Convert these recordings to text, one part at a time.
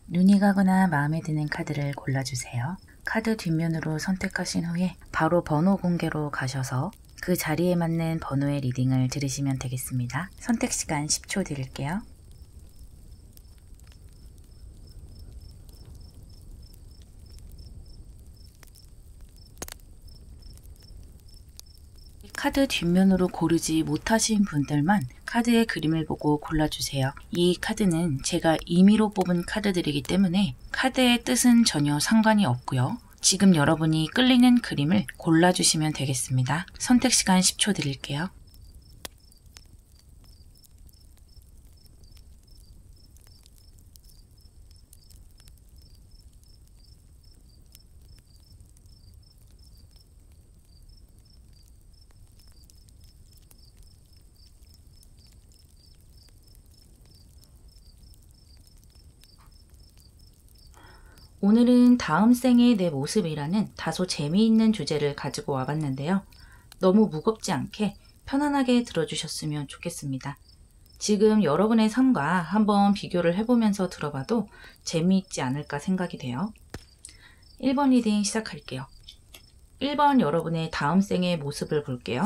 눈이 가거나 마음에 드는 카드를 골라주세요. 카드 뒷면으로 선택하신 후에 바로 번호 공개로 가셔서 그 자리에 맞는 번호의 리딩을 들으시면 되겠습니다. 선택 시간 10초 드릴게요. 카드 뒷면으로 고르지 못하신 분들만 카드의 그림을 보고 골라주세요. 이 카드는 제가 임의로 뽑은 카드들이기 때문에 카드의 뜻은 전혀 상관이 없고요. 지금 여러분이 끌리는 그림을 골라주시면 되겠습니다. 선택 시간 10초 드릴게요. 오늘은 다음 생의 내 모습이라는 다소 재미있는 주제를 가지고 와봤는데요. 너무 무겁지 않게 편안하게 들어주셨으면 좋겠습니다. 지금 여러분의 삶과 한번 비교를 해보면서 들어봐도 재미있지 않을까 생각이 돼요. 1번 리딩 시작할게요. 1번 여러분의 다음 생의 모습을 볼게요.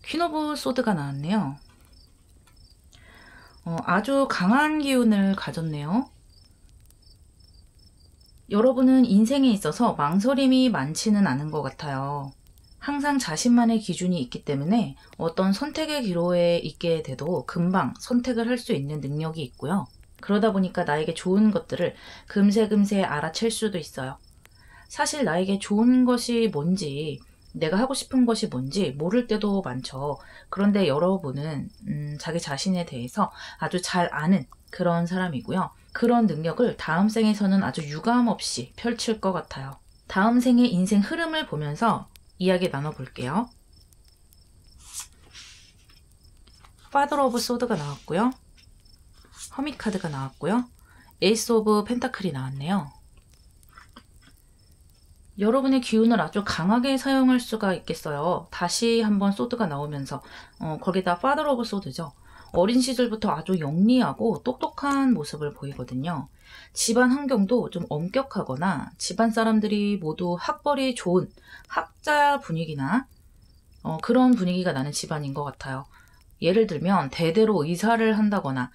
퀸 오브 소드가 나왔네요. 아주 강한 기운을 가졌네요. 여러분은 인생에 있어서 망설임이 많지는 않은 것 같아요. 항상 자신만의 기준이 있기 때문에 어떤 선택의 기로에 있게 돼도 금방 선택을 할 수 있는 능력이 있고요. 그러다 보니까 나에게 좋은 것들을 금세 알아챌 수도 있어요. 사실 나에게 좋은 것이 뭔지, 내가 하고 싶은 것이 뭔지 모를 때도 많죠. 그런데 여러분은 자기 자신에 대해서 아주 잘 아는 그런 사람이고요. 그런 능력을 다음 생에서는 아주 유감없이 펼칠 것 같아요. 다음 생의 인생 흐름을 보면서 이야기 나눠볼게요. 파더 오브 소드가 나왔고요. 허밋 카드가 나왔고요. 에이스 오브 펜타클이 나왔네요. 여러분의 기운을 아주 강하게 사용할 수가 있겠어요. 다시 한번 소드가 나오면서 거기다 파더 오브 소드죠. 어린 시절부터 아주 영리하고 똑똑한 모습을 보이거든요. 집안 환경도 좀 엄격하거나 집안 사람들이 모두 학벌이 좋은 학자 분위기나 그런 분위기가 나는 집안인 것 같아요. 예를 들면 대대로 의사를 한다거나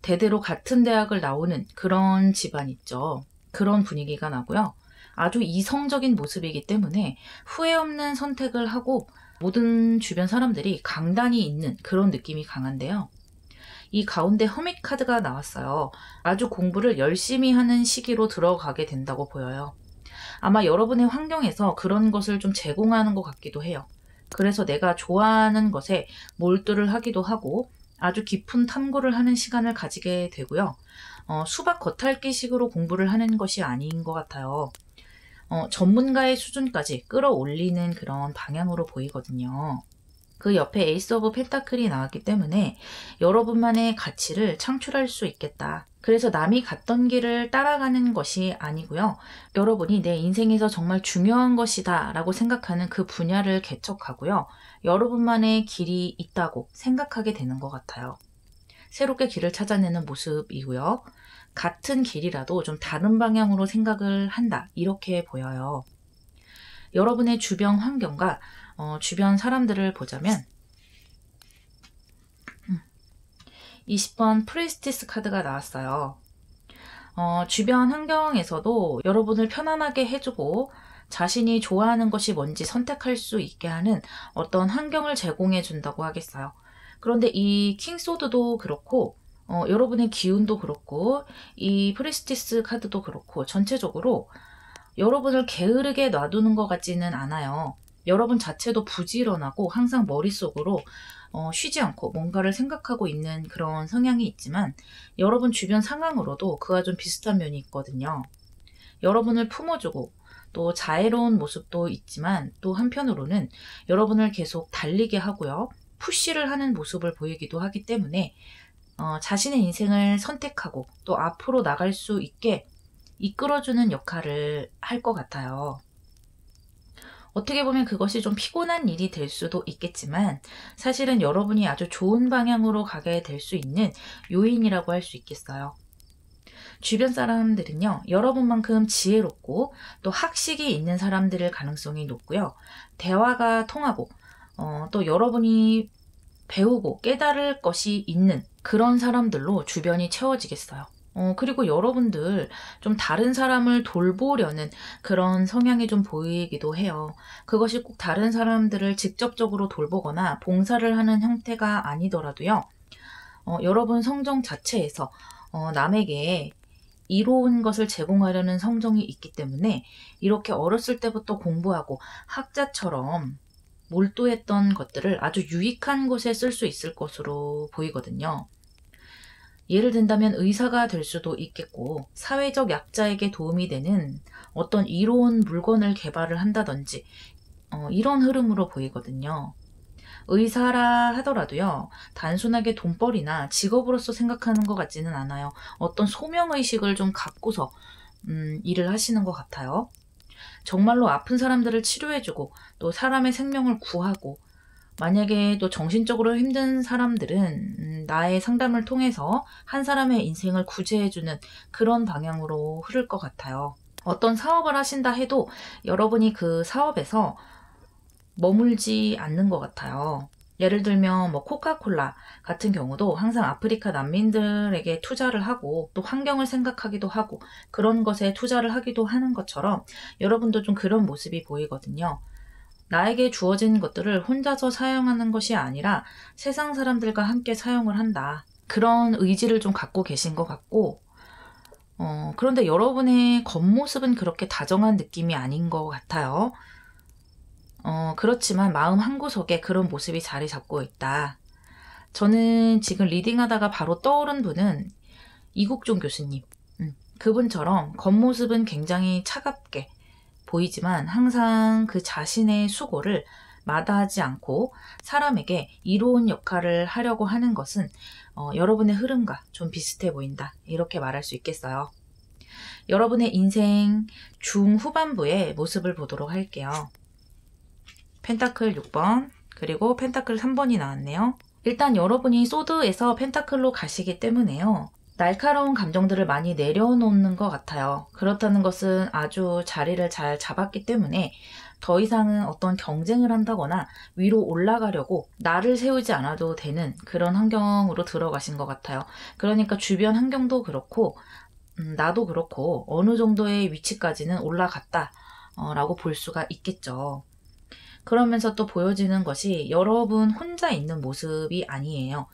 대대로 같은 대학을 나오는 그런 집안 있죠. 그런 분위기가 나고요. 아주 이성적인 모습이기 때문에 후회 없는 선택을 하고 모든 주변 사람들이 강단이 있는 그런 느낌이 강한데요. 이 가운데 허밋 카드가 나왔어요. 아주 공부를 열심히 하는 시기로 들어가게 된다고 보여요. 아마 여러분의 환경에서 그런 것을 좀 제공하는 것 같기도 해요. 그래서 내가 좋아하는 것에 몰두를 하기도 하고 아주 깊은 탐구를 하는 시간을 가지게 되고요. 수박 겉핥기식으로 공부를 하는 것이 아닌 것 같아요. 전문가의 수준까지 끌어올리는 그런 방향으로 보이거든요. 그 옆에 에이스 오브 펜타클이 나왔기 때문에 여러분만의 가치를 창출할 수 있겠다. 그래서 남이 갔던 길을 따라가는 것이 아니고요. 여러분이 내 인생에서 정말 중요한 것이다 라고 생각하는 그 분야를 개척하고요. 여러분만의 길이 있다고 생각하게 되는 것 같아요. 새롭게 길을 찾아내는 모습이고요. 같은 길이라도 좀 다른 방향으로 생각을 한다. 이렇게 보여요. 여러분의 주변 환경과 주변 사람들을 보자면 20번 프리스티스 카드가 나왔어요. 주변 환경에서도 여러분을 편안하게 해주고 자신이 좋아하는 것이 뭔지 선택할 수 있게 하는 어떤 환경을 제공해 준다고 하겠어요. 그런데 이 킹소드도 그렇고 여러분의 기운도 그렇고 이 프리스티스 카드도 그렇고 전체적으로 여러분을 게으르게 놔두는 것 같지는 않아요. 여러분 자체도 부지런하고 항상 머릿속으로 쉬지 않고 뭔가를 생각하고 있는 그런 성향이 있지만 여러분 주변 상황으로도 그와 좀 비슷한 면이 있거든요. 여러분을 품어주고 또 자애로운 모습도 있지만 또 한편으로는 여러분을 계속 달리게 하고요. 푸시를 하는 모습을 보이기도 하기 때문에 자신의 인생을 선택하고 또 앞으로 나갈 수 있게 이끌어주는 역할을 할 것 같아요. 어떻게 보면 그것이 좀 피곤한 일이 될 수도 있겠지만 사실은 여러분이 아주 좋은 방향으로 가게 될 수 있는 요인이라고 할 수 있겠어요. 주변 사람들은요, 여러분만큼 지혜롭고 또 학식이 있는 사람들일 가능성이 높고요. 대화가 통하고 또 여러분이 배우고 깨달을 것이 있는 그런 사람들로 주변이 채워지겠어요. 그리고 여러분들 좀 다른 사람을 돌보려는 그런 성향이 좀 보이기도 해요. 그것이 꼭 다른 사람들을 직접적으로 돌보거나 봉사를 하는 형태가 아니더라도요. 여러분 성정 자체에서 남에게 이로운 것을 제공하려는 성정이 있기 때문에 이렇게 어렸을 때부터 공부하고 학자처럼 몰두했던 것들을 아주 유익한 곳에 쓸 수 있을 것으로 보이거든요. 예를 든다면 의사가 될 수도 있겠고 사회적 약자에게 도움이 되는 어떤 이로운 물건을 개발을 한다든지 이런 흐름으로 보이거든요. 의사라 하더라도요. 단순하게 돈벌이나 직업으로서 생각하는 것 같지는 않아요. 어떤 소명의식을 좀 갖고서 일을 하시는 것 같아요. 정말로 아픈 사람들을 치료해주고 또 사람의 생명을 구하고 만약에 또 정신적으로 힘든 사람들은 나의 상담을 통해서 한 사람의 인생을 구제해주는 그런 방향으로 흐를 것 같아요. 어떤 사업을 하신다 해도 여러분이 그 사업에서 머물지 않는 것 같아요. 예를 들면 뭐 코카콜라 같은 경우도 항상 아프리카 난민들에게 투자를 하고 또 환경을 생각하기도 하고 그런 것에 투자를 하기도 하는 것처럼 여러분도 좀 그런 모습이 보이거든요. 나에게 주어진 것들을 혼자서 사용하는 것이 아니라 세상 사람들과 함께 사용을 한다. 그런 의지를 좀 갖고 계신 것 같고 그런데 여러분의 겉모습은 그렇게 다정한 느낌이 아닌 것 같아요. 그렇지만 마음 한구석에 그런 모습이 자리 잡고 있다. 저는 지금 리딩하다가 바로 떠오른 분은 이국종 교수님. 그분처럼 겉모습은 굉장히 차갑게 보이지만 항상 그 자신의 수고를 마다하지 않고 사람에게 이로운 역할을 하려고 하는 것은 여러분의 흐름과 좀 비슷해 보인다. 이렇게 말할 수 있겠어요. 여러분의 인생 중후반부의 모습을 보도록 할게요. 펜타클 6번 그리고 펜타클 3번이 나왔네요. 일단 여러분이 소드에서 펜타클로 가시기 때문에요. 날카로운 감정들을 많이 내려놓는 것 같아요. 그렇다는 것은 아주 자리를 잘 잡았기 때문에 더 이상은 어떤 경쟁을 한다거나 위로 올라가려고 나를 세우지 않아도 되는 그런 환경으로 들어가신 것 같아요. 그러니까 주변 환경도 그렇고 나도 그렇고 어느 정도의 위치까지는 올라갔다 라고 볼 수가 있겠죠. 그러면서 또 보여지는 것이 여러분 혼자 있는 모습이 아니에요.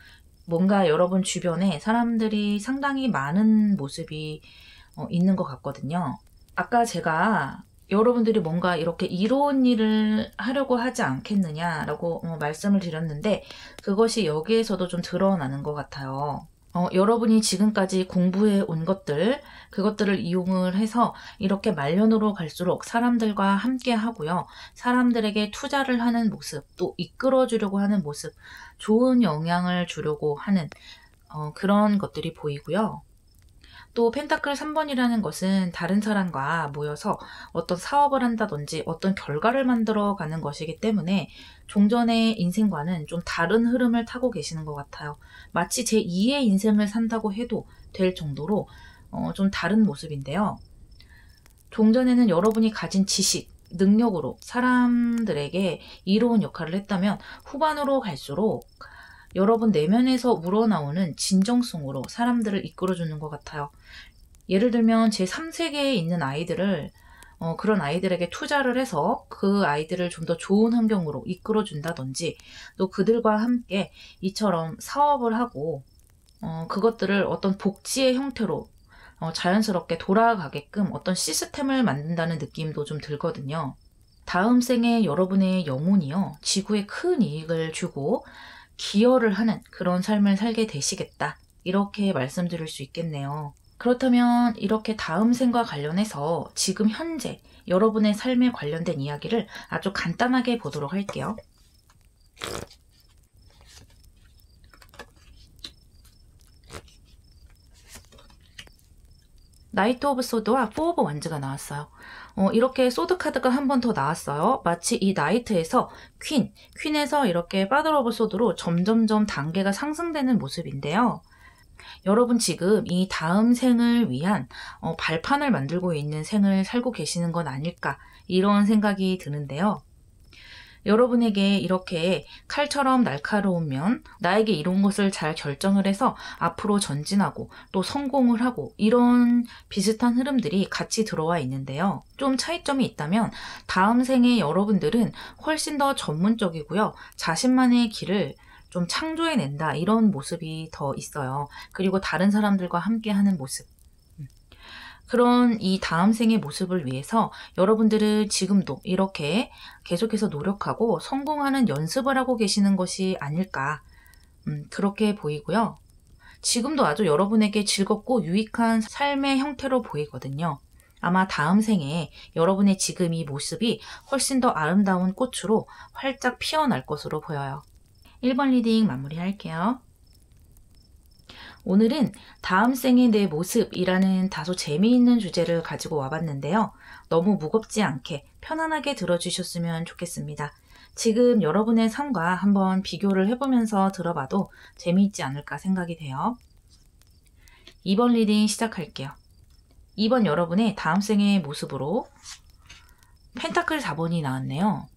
뭔가 여러분 주변에 사람들이 상당히 많은 모습이 있는 것 같거든요. 아까 제가 여러분들이 뭔가 이렇게 이로운 일을 하려고 하지 않겠느냐라고 말씀을 드렸는데 그것이 여기에서도 좀 드러나는 것 같아요. 여러분이 지금까지 공부해 온 것들, 그것들을 이용을 해서 이렇게 말년으로 갈수록 사람들과 함께 하고요. 사람들에게 투자를 하는 모습, 또 이끌어주려고 하는 모습, 좋은 영향을 주려고 하는 그런 것들이 보이고요. 또 펜타클 3번이라는 것은 다른 사람과 모여서 어떤 사업을 한다든지 어떤 결과를 만들어 가는 것이기 때문에 종전의 인생과는 좀 다른 흐름을 타고 계시는 것 같아요. 마치 제2의 인생을 산다고 해도 될 정도로 좀 다른 모습인데요. 종전에는 여러분이 가진 지식, 능력으로 사람들에게 이로운 역할을 했다면 후반으로 갈수록 여러분 내면에서 우러나오는 진정성으로 사람들을 이끌어주는 것 같아요. 예를 들면 제3세계에 있는 아이들을 그런 아이들에게 투자를 해서 그 아이들을 좀 더 좋은 환경으로 이끌어준다든지 또 그들과 함께 이처럼 사업을 하고 그것들을 어떤 복지의 형태로 자연스럽게 돌아가게끔 어떤 시스템을 만든다는 느낌도 좀 들거든요. 다음 생에 여러분의 영혼이요, 지구에 큰 이익을 주고 기여를 하는 그런 삶을 살게 되시겠다, 이렇게 말씀드릴 수 있겠네요. 그렇다면 이렇게 다음 생과 관련해서 지금 현재 여러분의 삶에 관련된 이야기를 아주 간단하게 보도록 할게요. 나이트 오브 소드와 포 오브 완즈가 나왔어요. 이렇게 소드 카드가 한 번 더 나왔어요. 마치 이 나이트에서 퀸에서 이렇게 파더 오브 소드로 점점점 단계가 상승되는 모습인데요. 여러분 지금 이 다음 생을 위한 발판을 만들고 있는 생을 살고 계시는 건 아닐까, 이런 생각이 드는데요. 여러분에게 이렇게 칼처럼 날카로운 면, 나에게 이런 것을 잘 결정을 해서 앞으로 전진하고 또 성공을 하고, 이런 비슷한 흐름들이 같이 들어와 있는데요. 좀 차이점이 있다면 다음 생에 여러분들은 훨씬 더 전문적이고요. 자신만의 길을 좀 창조해낸다, 이런 모습이 더 있어요. 그리고 다른 사람들과 함께하는 모습. 그런 이 다음 생의 모습을 위해서 여러분들은 지금도 이렇게 계속해서 노력하고 성공하는 연습을 하고 계시는 것이 아닐까, 그렇게 보이고요. 지금도 아주 여러분에게 즐겁고 유익한 삶의 형태로 보이거든요. 아마 다음 생에 여러분의 지금 이 모습이 훨씬 더 아름다운 꽃으로 활짝 피어날 것으로 보여요. 1번 리딩 마무리할게요. 오늘은 다음 생의 내 모습이라는 다소 재미있는 주제를 가지고 와봤는데요. 너무 무겁지 않게 편안하게 들어주셨으면 좋겠습니다. 지금 여러분의 삶과 한번 비교를 해보면서 들어봐도 재미있지 않을까 생각이 돼요. 2번 리딩 시작할게요. 2번 여러분의 다음 생의 모습으로 펜타클 4번이 나왔네요.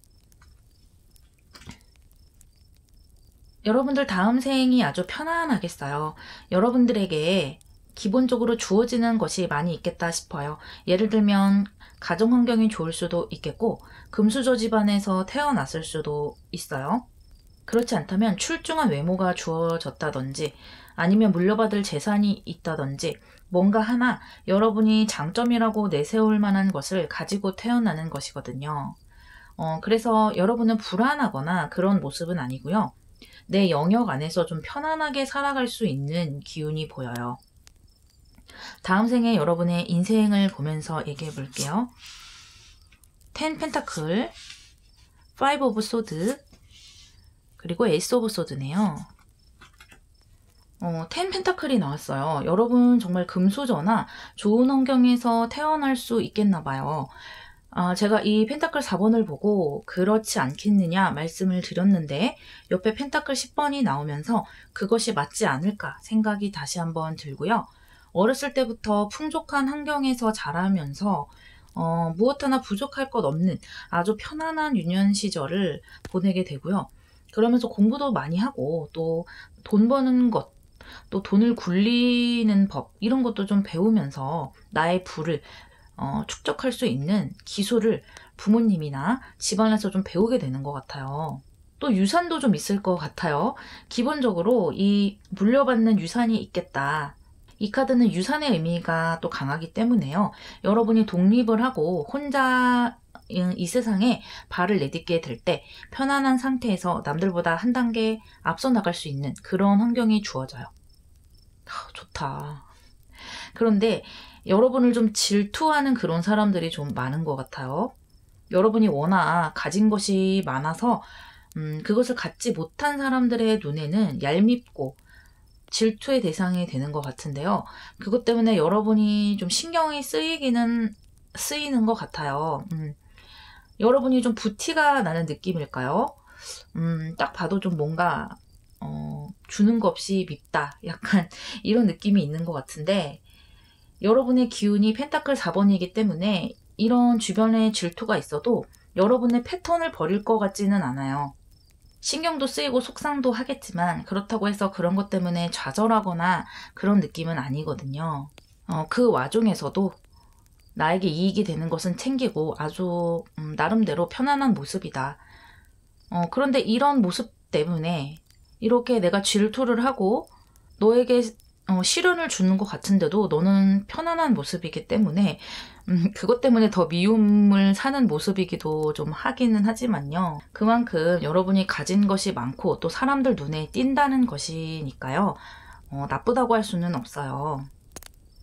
여러분들 다음 생이 아주 편안하겠어요. 여러분들에게 기본적으로 주어지는 것이 많이 있겠다 싶어요. 예를 들면 가정 환경이 좋을 수도 있겠고, 금수저 집안에서 태어났을 수도 있어요. 그렇지 않다면 출중한 외모가 주어졌다든지, 아니면 물려받을 재산이 있다든지, 뭔가 하나 여러분이 장점이라고 내세울 만한 것을 가지고 태어나는 것이거든요. 그래서 여러분은 불안하거나 그런 모습은 아니고요. 내 영역 안에서 좀 편안하게 살아갈 수 있는 기운이 보여요. 다음 생에 여러분의 인생을 보면서 얘기해 볼게요. 10 펜타클, 5 오브 소드, 그리고 에이스 오브 소드네요. 10 펜타클이 나왔어요. 여러분 정말 금수저나 좋은 환경에서 태어날 수 있겠나 봐요. 제가 이 펜타클 4번을 보고 그렇지 않겠느냐 말씀을 드렸는데, 옆에 펜타클 10번이 나오면서 그것이 맞지 않을까 생각이 다시 한번 들고요. 어렸을 때부터 풍족한 환경에서 자라면서 무엇 하나 부족할 것 없는 아주 편안한 유년 시절을 보내게 되고요. 그러면서 공부도 많이 하고 또 돈 버는 것, 또 돈을 굴리는 법, 이런 것도 좀 배우면서 나의 부를 축적할 수 있는 기술을 부모님이나 집안에서 좀 배우게 되는 것 같아요. 또 유산도 좀 있을 것 같아요. 기본적으로 이 물려받는 유산이 있겠다. 이 카드는 유산의 의미가 또 강하기 때문에요. 여러분이 독립을 하고 혼자 이 세상에 발을 내딛게 될 때 편안한 상태에서 남들보다 한 단계 앞서 나갈 수 있는 그런 환경이 주어져요. 좋다. 그런데 여러분을 좀 질투하는 그런 사람들이 좀 많은 것 같아요. 여러분이 워낙 가진 것이 많아서 그것을 갖지 못한 사람들의 눈에는 얄밉고 질투의 대상이 되는 것 같은데요. 그것 때문에 여러분이 좀 신경이 쓰이는 것 같아요. 여러분이 좀 부티가 나는 느낌일까요? 딱 봐도 좀 뭔가 주는 것 없이 밉다, 약간 이런 느낌이 있는 것 같은데, 여러분의 기운이 펜타클 4번이기 때문에 이런 주변에 질투가 있어도 여러분의 패턴을 버릴 것 같지는 않아요. 신경도 쓰이고 속상도 하겠지만 그렇다고 해서 그런 것 때문에 좌절하거나 그런 느낌은 아니거든요. 그 와중에서도 나에게 이익이 되는 것은 챙기고 아주 나름대로 편안한 모습이다. 그런데 이런 모습 때문에 이렇게 내가 질투를 하고 너에게 시련을 주는 것 같은데도 너는 편안한 모습이기 때문에 그것 때문에 더 미움을 사는 모습이기도 좀 하기는 하지만요. 그만큼 여러분이 가진 것이 많고 또 사람들 눈에 띈다는 것이니까요. 나쁘다고 할 수는 없어요.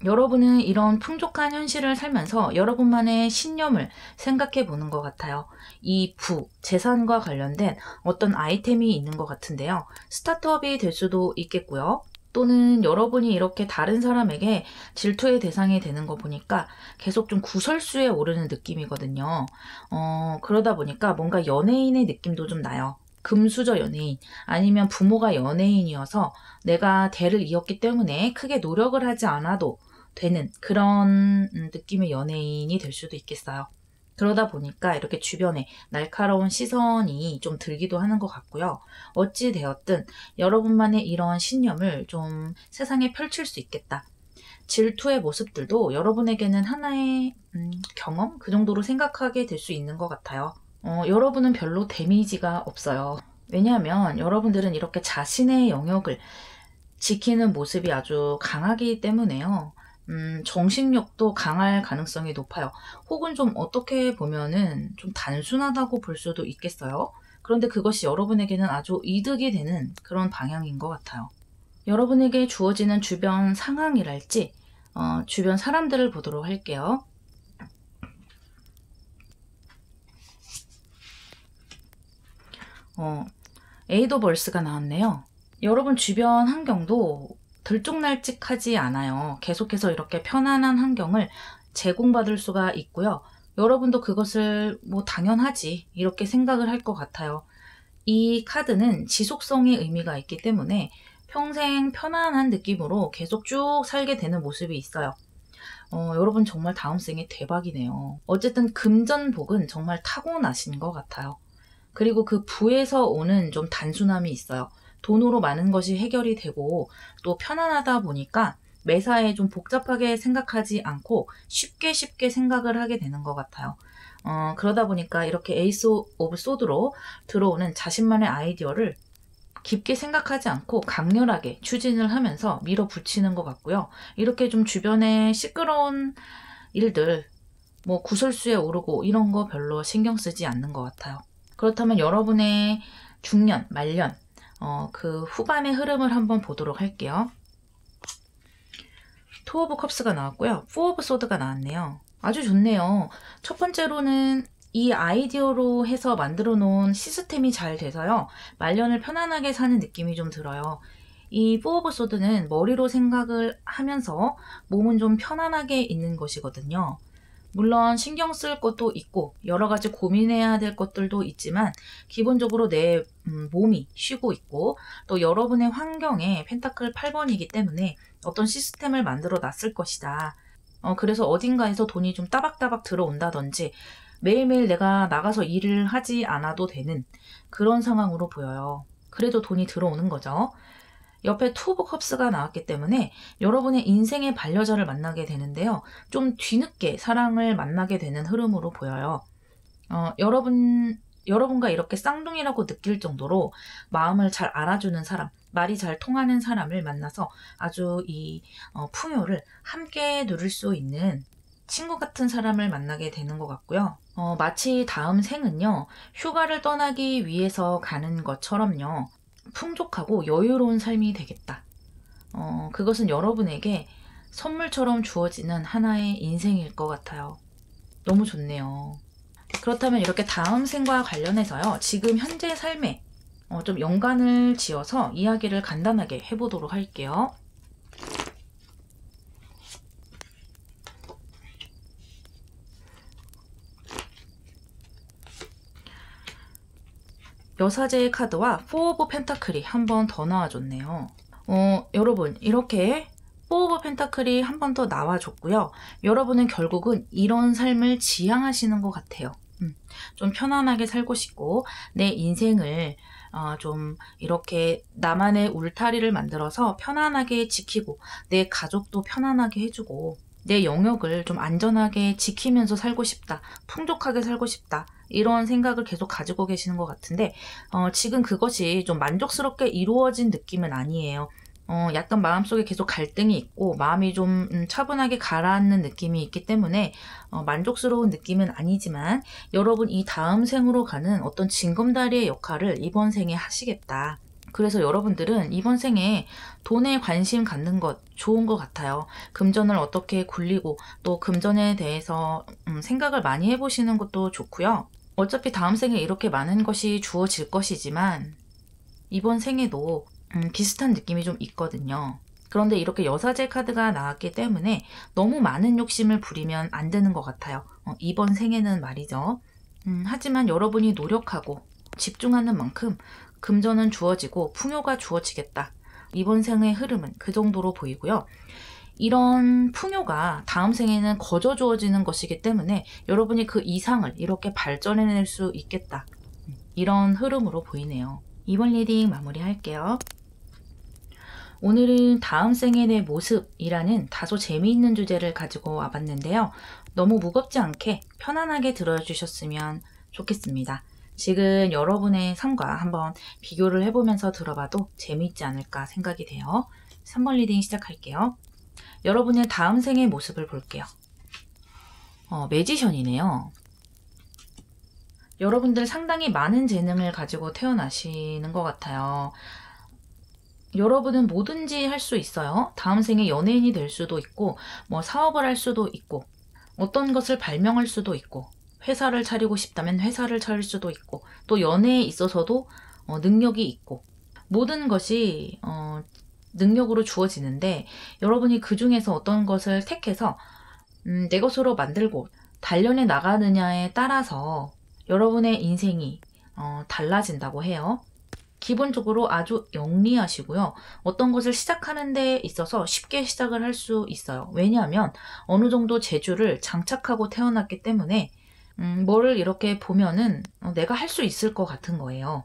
여러분은 이런 풍족한 현실을 살면서 여러분만의 신념을 생각해 보는 것 같아요. 이 재산과 관련된 어떤 아이템이 있는 것 같은데요. 스타트업이 될 수도 있겠고요. 또는 여러분이 이렇게 다른 사람에게 질투의 대상이 되는 거 보니까 계속 좀 구설수에 오르는 느낌이거든요. 그러다 보니까 뭔가 연예인의 느낌도 좀 나요. 금수저 연예인 아니면 부모가 연예인이어서 내가 대를 이었기 때문에 크게 노력을 하지 않아도 되는 그런 느낌의 연예인이 될 수도 있겠어요. 그러다 보니까 이렇게 주변에 날카로운 시선이 좀 들기도 하는 것 같고요. 어찌 되었든 여러분만의 이런 신념을 좀 세상에 펼칠 수 있겠다. 질투의 모습들도 여러분에게는 하나의 경험? 그 정도로 생각하게 될 수 있는 것 같아요. 여러분은 별로 데미지가 없어요. 왜냐하면 여러분들은 이렇게 자신의 영역을 지키는 모습이 아주 강하기 때문에요. 정신력도 강할 가능성이 높아요. 혹은 좀 어떻게 보면은 좀 단순하다고 볼 수도 있겠어요. 그런데 그것이 여러분에게는 아주 이득이 되는 그런 방향인 것 같아요. 여러분에게 주어지는 주변 상황이랄지 주변 사람들을 보도록 할게요. 에이드 오브 얼스가 나왔네요. 여러분 주변 환경도 들쭉날쭉하지 않아요. 계속해서 이렇게 편안한 환경을 제공받을 수가 있고요. 여러분도 그것을 뭐 당연하지 이렇게 생각을 할 것 같아요. 이 카드는 지속성의 의미가 있기 때문에 평생 편안한 느낌으로 계속 쭉 살게 되는 모습이 있어요. 여러분 정말 다음 생에 대박이네요. 어쨌든 금전복은 정말 타고나신 것 같아요. 그리고 그 부에서 오는 좀 단순함이 있어요. 돈으로 많은 것이 해결이 되고 또 편안하다 보니까 매사에 좀 복잡하게 생각하지 않고 쉽게 생각을 하게 되는 것 같아요. 그러다 보니까 이렇게 에이스 오브 소드로 들어오는 자신만의 아이디어를 깊게 생각하지 않고 강렬하게 추진을 하면서 밀어붙이는 것 같고요. 이렇게 좀 주변에 시끄러운 일들, 뭐 구설수에 오르고 이런 거 별로 신경 쓰지 않는 것 같아요. 그렇다면 여러분의 중년, 말년, 그 후반의 흐름을 한번 보도록 할게요. 투 오브 컵스가 나왔고요. 포 오브 소드가 나왔네요. 아주 좋네요. 첫 번째로는 이 아이디어로 해서 만들어 놓은 시스템이 잘 돼서요. 말년을 편안하게 사는 느낌이 좀 들어요. 이 포 오브 소드는 머리로 생각을 하면서 몸은 좀 편안하게 있는 것이거든요. 물론 신경 쓸 것도 있고 여러 가지 고민해야 될 것들도 있지만 기본적으로 내 몸이 쉬고 있고 또 여러분의 환경에 펜타클 8번이기 때문에 어떤 시스템을 만들어 놨을 것이다. 그래서 어딘가에서 돈이 좀 따박따박 들어온다든지 매일매일 내가 나가서 일을 하지 않아도 되는 그런 상황으로 보여요. 그래도 돈이 들어오는 거죠. 옆에 투 오브 컵스가 나왔기 때문에 여러분의 인생의 반려자를 만나게 되는데요. 좀 뒤늦게 사랑을 만나게 되는 흐름으로 보여요. 여러분과 이렇게 쌍둥이라고 느낄 정도로 마음을 잘 알아주는 사람, 말이 잘 통하는 사람을 만나서 아주 이 풍요를 함께 누릴 수 있는 친구 같은 사람을 만나게 되는 것 같고요. 마치 다음 생은요. 휴가를 떠나기 위해서 가는 것처럼요. 풍족하고 여유로운 삶이 되겠다. 그것은 여러분에게 선물처럼 주어지는 하나의 인생일 것 같아요. 너무 좋네요. 그렇다면 이렇게 다음 생과 관련해서요. 지금 현재 삶에 좀 연관을 지어서 이야기를 간단하게 해보도록 할게요. 여사제의 카드와 포 오브 펜타클이 한 번 더 나와줬네요. 여러분 이렇게 포 오브 펜타클이 한 번 더 나와줬고요. 여러분은 결국은 이런 삶을 지향하시는 것 같아요. 좀 편안하게 살고 싶고 내 인생을 좀 이렇게 나만의 울타리를 만들어서 편안하게 지키고 내 가족도 편안하게 해주고 내 영역을 좀 안전하게 지키면서 살고 싶다. 풍족하게 살고 싶다. 이런 생각을 계속 가지고 계시는 것 같은데 지금 그것이 좀 만족스럽게 이루어진 느낌은 아니에요. 약간 마음속에 계속 갈등이 있고 마음이 좀 차분하게 가라앉는 느낌이 있기 때문에 만족스러운 느낌은 아니지만 여러분 이 다음 생으로 가는 어떤 징검다리의 역할을 이번 생에 하시겠다. 그래서 여러분들은 이번 생에 돈에 관심 갖는 것 좋은 것 같아요. 금전을 어떻게 굴리고 또 금전에 대해서 생각을 많이 해보시는 것도 좋고요. 어차피 다음 생에 이렇게 많은 것이 주어질 것이지만 이번 생에도 비슷한 느낌이 좀 있거든요. 그런데 이렇게 여사제 카드가 나왔기 때문에 너무 많은 욕심을 부리면 안 되는 것 같아요. 이번 생에는 말이죠. 하지만 여러분이 노력하고 집중하는 만큼 금전은 주어지고 풍요가 주어지겠다. 이번 생의 흐름은 그 정도로 보이고요. 이런 풍요가 다음 생에는 거저 주어지는 것이기 때문에 여러분이 그 이상을 이렇게 발전해낼 수 있겠다. 이런 흐름으로 보이네요. 이번 리딩 마무리할게요. 오늘은 다음 생의 내 모습이라는 다소 재미있는 주제를 가지고 와봤는데요. 너무 무겁지 않게 편안하게 들어주셨으면 좋겠습니다. 지금 여러분의 삶과 한번 비교를 해보면서 들어봐도 재미있지 않을까 생각이 돼요. 3번 리딩 시작할게요. 여러분의 다음 생의 모습을 볼게요. 매지션이네요. 여러분들 상당히 많은 재능을 가지고 태어나시는 것 같아요. 여러분은 뭐든지 할 수 있어요. 다음 생에 연예인이 될 수도 있고 뭐 사업을 할 수도 있고 어떤 것을 발명할 수도 있고 회사를 차리고 싶다면 회사를 차릴 수도 있고 또 연애에 있어서도 능력이 있고 모든 것이 능력으로 주어지는데 여러분이 그 중에서 어떤 것을 택해서 내 것으로 만들고 단련해 나가느냐에 따라서 여러분의 인생이 달라진다고 해요. 기본적으로 아주 영리하시고요. 어떤 것을 시작하는 데 있어서 쉽게 시작을 할 수 있어요. 왜냐하면 어느 정도 재주를 장착하고 태어났기 때문에 뭐를 이렇게 보면은 내가 할 수 있을 것 같은 거예요.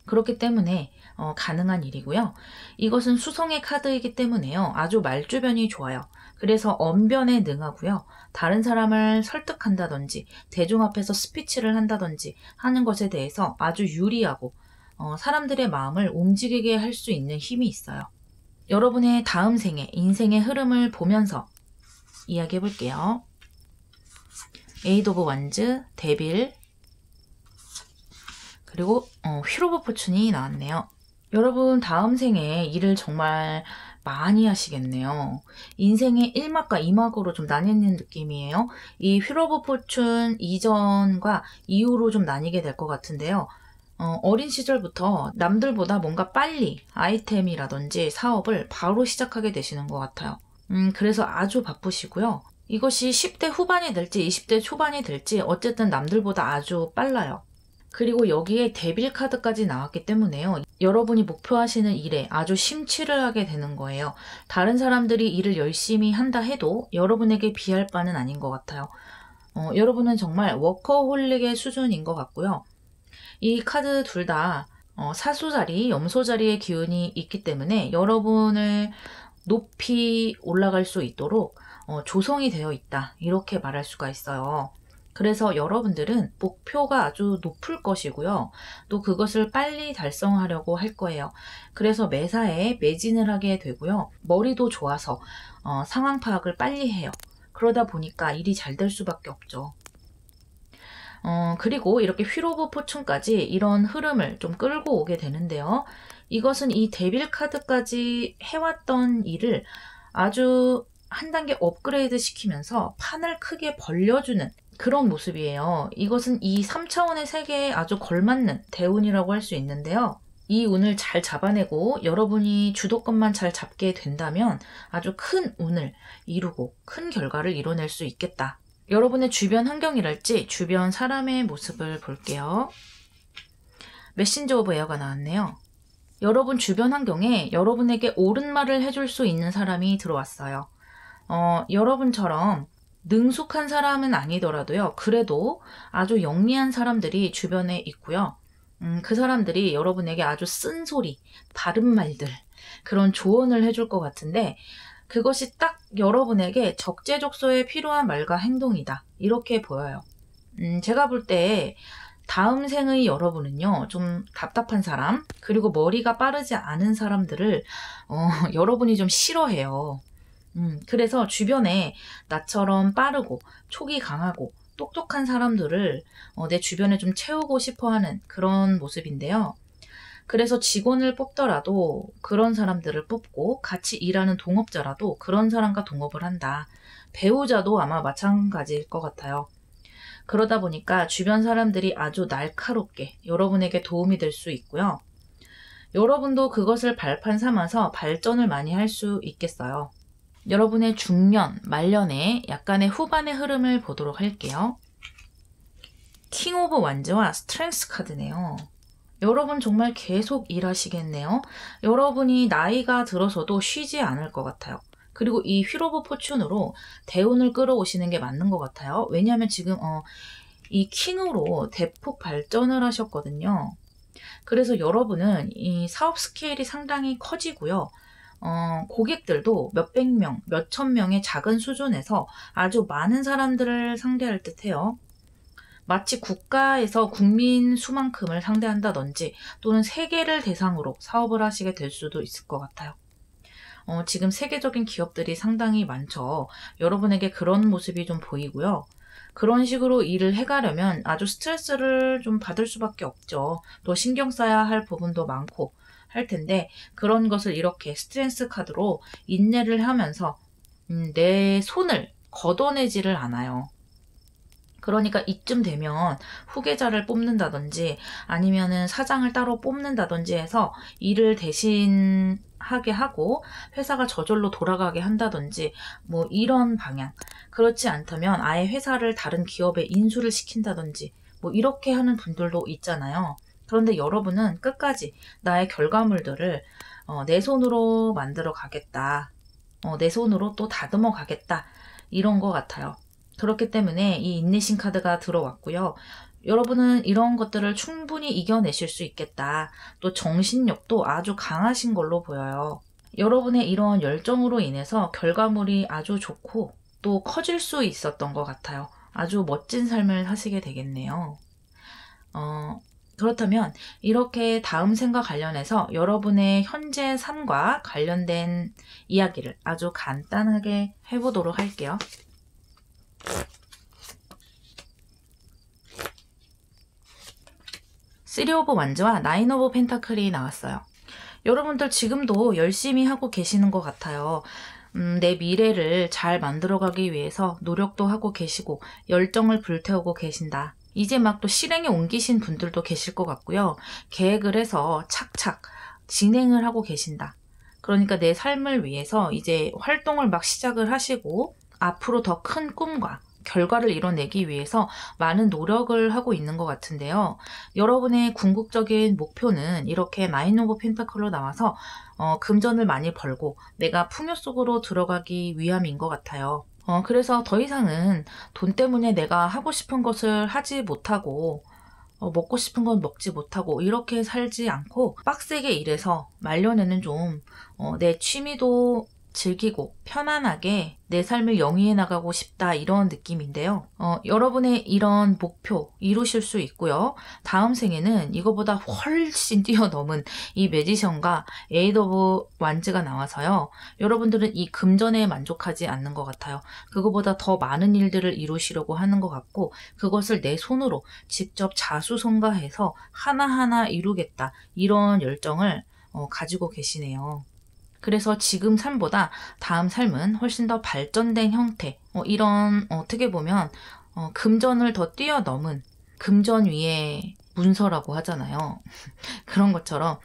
그렇기 때문에 가능한 일이고요. 이것은 수성의 카드이기 때문에요. 아주 말주변이 좋아요. 그래서 언변에 능하고요. 다른 사람을 설득한다든지 대중 앞에서 스피치를 한다든지 하는 것에 대해서 아주 유리하고 사람들의 마음을 움직이게 할 수 있는 힘이 있어요. 여러분의 다음 생에 인생의 흐름을 보면서 이야기해 볼게요. 에이드 오브 원즈, 데빌, 그리고 휠 오브 포춘이 나왔네요. 여러분 다음 생에 일을 정말 많이 하시겠네요. 인생의 1막과 2막으로 좀 나뉘는 느낌이에요. 이 휠 오브 포춘 이전과 이후로 좀 나뉘게 될 것 같은데요. 어린 시절부터 남들보다 뭔가 빨리 아이템이라든지 사업을 바로 시작하게 되시는 것 같아요. 그래서 아주 바쁘시고요. 이것이 10대 후반이 될지 20대 초반이 될지 어쨌든 남들보다 아주 빨라요. 그리고 여기에 데빌 카드까지 나왔기 때문에요. 여러분이 목표하시는 일에 아주 심취를 하게 되는 거예요. 다른 사람들이 일을 열심히 한다 해도 여러분에게 비할 바는 아닌 것 같아요. 여러분은 정말 워커홀릭의 수준인 것 같고요. 이 카드 둘 다 사수자리, 염소자리의 기운이 있기 때문에 여러분을 높이 올라갈 수 있도록 조성이 되어 있다. 이렇게 말할 수가 있어요. 그래서 여러분들은 목표가 아주 높을 것이고요. 또 그것을 빨리 달성하려고 할 거예요. 그래서 매사에 매진을 하게 되고요. 머리도 좋아서 상황 파악을 빨리 해요. 그러다 보니까 일이 잘 될 수밖에 없죠. 그리고 이렇게 휠 오브 포춘까지 이런 흐름을 좀 끌고 오게 되는데요. 이것은 이 데빌 카드까지 해왔던 일을 아주 한 단계 업그레이드 시키면서 판을 크게 벌려주는 그런 모습이에요. 이것은 이 3차원의 세계에 아주 걸맞는 대운이라고 할 수 있는데요. 이 운을 잘 잡아내고 여러분이 주도권만 잘 잡게 된다면 아주 큰 운을 이루고 큰 결과를 이뤄낼 수 있겠다. 여러분의 주변 환경이랄지 주변 사람의 모습을 볼게요. 메신저 오브 에어가 나왔네요. 여러분 주변 환경에 여러분에게 옳은 말을 해줄 수 있는 사람이 들어왔어요. 여러분처럼 능숙한 사람은 아니더라도요. 그래도 아주 영리한 사람들이 주변에 있고요. 그 사람들이 여러분에게 아주 쓴소리, 바른 말들, 그런 조언을 해줄 것 같은데 그것이 딱 여러분에게 적재적소에 필요한 말과 행동이다. 이렇게 보여요. 제가 볼 때 다음 생의 여러분은요, 좀 답답한 사람, 그리고 머리가 빠르지 않은 사람들을 여러분이 좀 싫어해요. 그래서 주변에 나처럼 빠르고 촉이 강하고 똑똑한 사람들을 내 주변에 좀 채우고 싶어 하는 그런 모습인데요. 그래서 직원을 뽑더라도 그런 사람들을 뽑고 같이 일하는 동업자라도 그런 사람과 동업을 한다. 배우자도 아마 마찬가지일 것 같아요. 그러다 보니까 주변 사람들이 아주 날카롭게 여러분에게 도움이 될 수 있고요. 여러분도 그것을 발판 삼아서 발전을 많이 할 수 있겠어요. 여러분의 중년, 말년에 약간의 후반의 흐름을 보도록 할게요. 킹 오브 완즈와 스트렝스 카드네요. 여러분 정말 계속 일하시겠네요. 여러분이 나이가 들어서도 쉬지 않을 것 같아요. 그리고 이 휠 오브 포춘으로 대운을 끌어오시는 게 맞는 것 같아요. 왜냐하면 지금 이 킹으로 대폭 발전을 하셨거든요. 그래서 여러분은 이 사업 스케일이 상당히 커지고요. 고객들도 몇백 명, 몇천 명의 작은 수준에서 아주 많은 사람들을 상대할 듯해요. 마치 국가에서 국민 수만큼을 상대한다든지 또는 세계를 대상으로 사업을 하시게 될 수도 있을 것 같아요. 지금 세계적인 기업들이 상당히 많죠. 여러분에게 그런 모습이 좀 보이고요. 그런 식으로 일을 해가려면 아주 스트레스를 좀 받을 수밖에 없죠. 또 신경 써야 할 부분도 많고 할 텐데 그런 것을 이렇게 스트렝스 카드로 인내를 하면서 내 손을 걷어내지를 않아요. 그러니까 이쯤 되면 후계자를 뽑는다든지 아니면은 사장을 따로 뽑는다든지 해서 일을 대신하게 하고 회사가 저절로 돌아가게 한다든지 뭐 이런 방향. 그렇지 않다면 아예 회사를 다른 기업에 인수를 시킨다든지 뭐 이렇게 하는 분들도 있잖아요. 그런데 여러분은 끝까지 나의 결과물들을 내 손으로 만들어 가겠다. 내 손으로 또 다듬어 가겠다. 이런 것 같아요. 그렇기 때문에 이 인내심 카드가 들어왔고요. 여러분은 이런 것들을 충분히 이겨내실 수 있겠다. 또 정신력도 아주 강하신 걸로 보여요. 여러분의 이런 열정으로 인해서 결과물이 아주 좋고 또 커질 수 있었던 것 같아요. 아주 멋진 삶을 사시게 되겠네요. 그렇다면 이렇게 다음 생과 관련해서 여러분의 현재 삶과 관련된 이야기를 아주 간단하게 해보도록 할게요. 쓰리 오브 완즈와 나인 오브 펜타클이 나왔어요. 여러분들 지금도 열심히 하고 계시는 것 같아요. 내 미래를 잘 만들어가기 위해서 노력도 하고 계시고 열정을 불태우고 계신다. 이제 막 또 실행에 옮기신 분들도 계실 것 같고요. 계획을 해서 착착 진행을 하고 계신다. 그러니까 내 삶을 위해서 이제 활동을 막 시작을 하시고 앞으로 더 큰 꿈과 결과를 이뤄내기 위해서 많은 노력을 하고 있는 것 같은데요. 여러분의 궁극적인 목표는 이렇게 나인 오브 펜타클로 나와서 금전을 많이 벌고 내가 풍요 속으로 들어가기 위함인 것 같아요. 그래서 더 이상은 돈 때문에 내가 하고 싶은 것을 하지 못하고 먹고 싶은 건 먹지 못하고 이렇게 살지 않고 빡세게 일해서 말년에는 좀 내 취미도 즐기고 편안하게 내 삶을 영위해 나가고 싶다 이런 느낌인데요. 여러분의 이런 목표 이루실 수 있고요. 다음 생에는 이거보다 훨씬 뛰어넘은 이 매지션과 에이드 오브 완즈가 나와서요. 여러분들은 이 금전에 만족하지 않는 것 같아요. 그거보다 더 많은 일들을 이루시려고 하는 것 같고 그것을 내 손으로 직접 자수성가해서 하나하나 이루겠다 이런 열정을 가지고 계시네요. 그래서 지금 삶보다 다음 삶은 훨씬 더 발전된 형태, 이런 어떻게 보면 금전을 더 뛰어넘은 금전 위에 문서라고 하잖아요. 그런 것처럼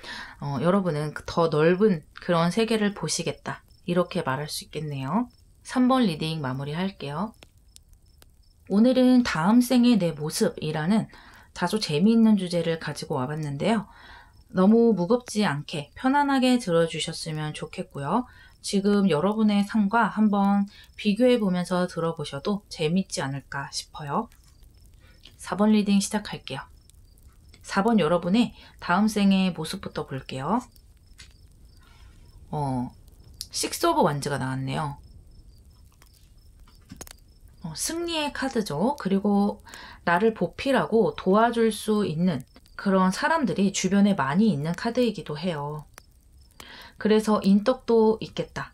여러분은 더 넓은 그런 세계를 보시겠다. 이렇게 말할 수 있겠네요. 3번 리딩 마무리할게요. 오늘은 다음 생의 내 모습이라는 다소 재미있는 주제를 가지고 와봤는데요. 너무 무겁지 않게 편안하게 들어주셨으면 좋겠고요. 지금 여러분의 삶과 한번 비교해 보면서 들어보셔도 재밌지 않을까 싶어요. 4번 리딩 시작할게요. 4번 여러분의 다음 생의 모습부터 볼게요. 식스 오브 완즈가 나왔네요. 승리의 카드죠. 그리고 나를 보필하고 도와줄 수 있는 그런 사람들이 주변에 많이 있는 카드이기도 해요. 그래서 인덕도 있겠다.